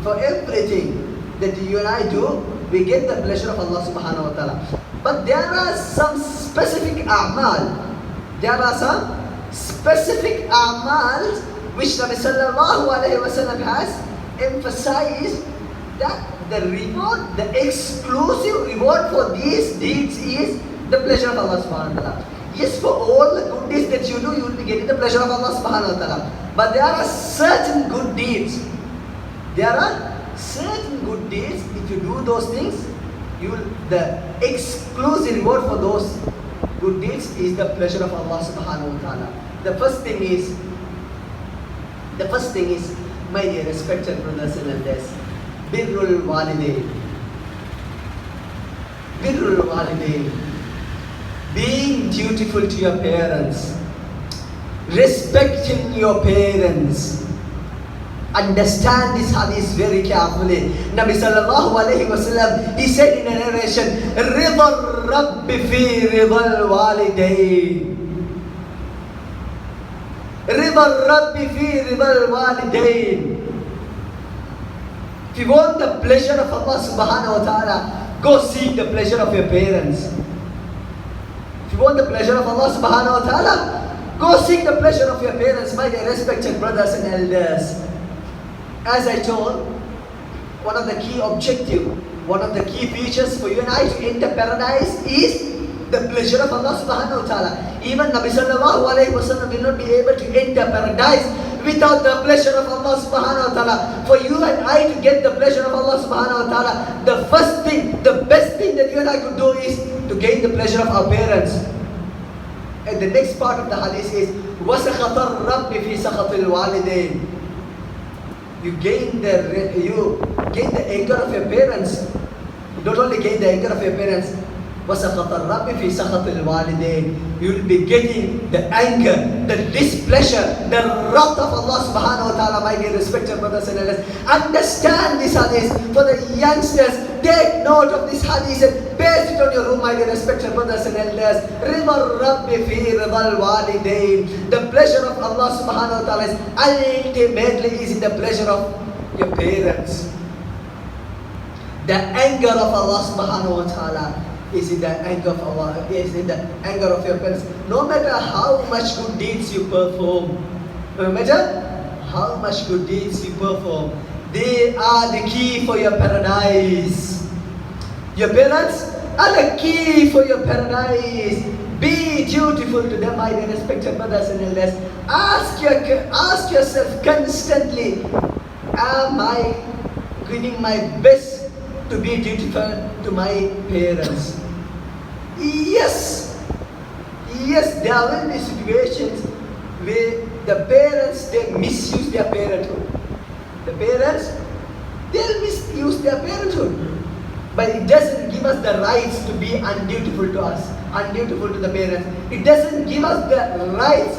for everything that you and I do, we get the pleasure of Allah subhanahu wa ta'ala. But there are some specific a'mal. There are some specific a'mal which Nabi sallallahu alayhi wa sallam has emphasized that the reward, the exclusive reward for these deeds is the pleasure of Allah subhanahu wa ta'ala. Yes, for all the good deeds that you do, you will be getting the pleasure of Allah subhanahu wa ta'ala. But there are certain good deeds. There are certain good deeds. If you do those things, the exclusive reward for those good deeds is the pleasure of Allah subhanahu wa ta'ala. The first thing is, my dear respected brothers and elders, birrul walidain. Birrul walidain. Being dutiful to your parents. Respecting your parents. Understand this hadith very carefully. Nabi sallallahu alayhi wa sallam, he said in a narration, Ridha Rabbi fi ridha walidain. Ridha Rabbi fi ridha walidain. If you want the pleasure of Allah subhanahu wa ta'ala, go seek the pleasure of your parents. If you want the pleasure of Allah subhanahu wa ta'ala, go seek the pleasure of your parents, my dear respected brothers and elders. As I told, one of the key objective, one of the key features for you and I to enter paradise is the pleasure of Allah subhanahu wa ta'ala. Even Nabi sallallahu alayhi wa sallam will not be able to enter paradise without the pleasure of Allah subhanahu wa ta'ala. For you and I to get the pleasure of Allah subhanahu wa ta'ala, the first thing, the best thing that you and I could do is to gain the pleasure of our parents. And the next part of the hadith is وَسَخَطَ الرَّبِّ فِي سَخَطِ الْوَالِدَيْنِ. You gain the anger of your parents. You don't only gain the anger of your parents. وَسَخَطَ الرَّبِّ فِي سَخَطِ الْوَالِدَيْنِ. You will be getting the anger, the displeasure, the wrath of Allah subhanahu wa ta'ala, my dear respected brothers and elders. Understand this hadith. For the youngsters, take note of this hadith and paste it on your room, my dear respected brothers and elders. رِضَى الرَّبِّ فِي رِضَى الْوَالِدَيْنِ. The pleasure of Allah subhanahu wa ta'ala is ultimately is in the pleasure of your parents. The anger of Allah subhanahu wa ta'ala is in the anger of Allah, is in the anger of your parents. No matter how much good deeds you perform, no matter how much good deeds you perform, they are the key for your paradise. Your parents are the key for your paradise. Be dutiful to them, my dear respected brothers and elders. Ask yourself constantly, am I giving my best to be dutiful to my parents? Yes, there will be situations where the parents, they misuse their parenthood. The parents, they'll misuse their parenthood. But it doesn't give us the rights to be undutiful to us, undutiful to the parents. It doesn't give us the rights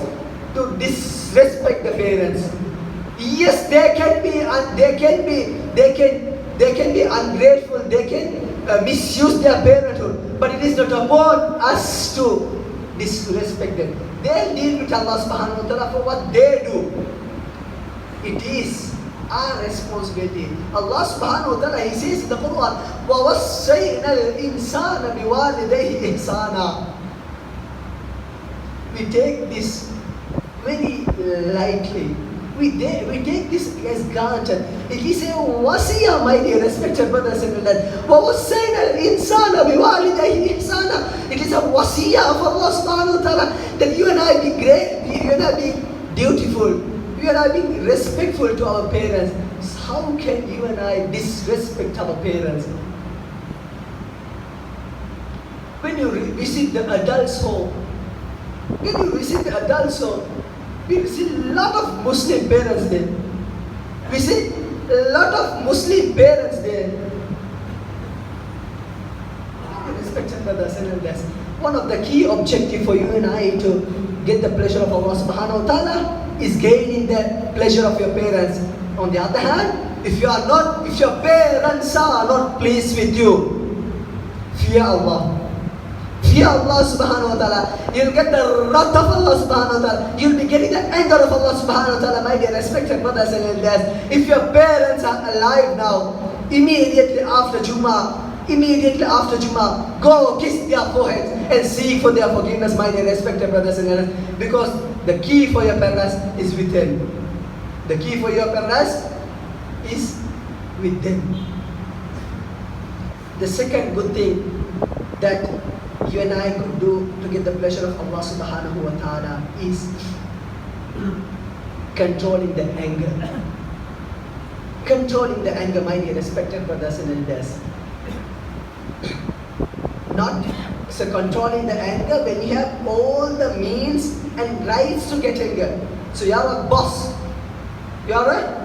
to disrespect the parents. Yes, they can be ungrateful, they can misuse their parenthood, but it is not upon us to disrespect them. They'll deal with Allah subhanahu wa ta'ala for what they do. It is our responsibility. Allah subhanahu wa ta'ala, He says in the Quran, وَوَصَّيْنَا الْإِنسَانَ بِوَالِدَيْهِ إِحْسَانًا. We take this very lightly. We take this as granted. It is a wasiyah, my dear respected brothers and elders. وَوَصَّيْنَا الْإِنسَانَ بِوَالِدَيْهِ إِحْسَانًا. It is a wasiyah of Allah subhanahu wa ta'ala that you and I be great, you and I be dutiful, you and I be respectful to our parents. How can you and I disrespect our parents? When you visit the adults' home, we see a lot of Muslim parents there. We see a lot of Muslim parents there. Respected brothers and elders, one of the key objectives for you and I to get the pleasure of Allah subhanahu wa ta'ala is gaining the pleasure of your parents. On the other hand, if your parents are not pleased with you, fear Allah. fear of Allah subhanahu wa ta'ala. You'll get the wrath of Allah subhanahu wa ta'ala. You'll be getting the anger of Allah subhanahu wa ta'ala, my dear respected brothers and elders. If your parents are alive now, immediately after Jummah, go kiss their foreheads and seek for their forgiveness, my dear respected brothers and elders. Because the key for your parents is within. The key for your parents is within. The second good thing that you and I could do to get the pleasure of Allah subhanahu wa ta'ala is controlling the anger. Controlling the anger, my dear respected brothers and elders. Not so controlling the anger when you have all the means and rights to get anger. So you are a boss. You are a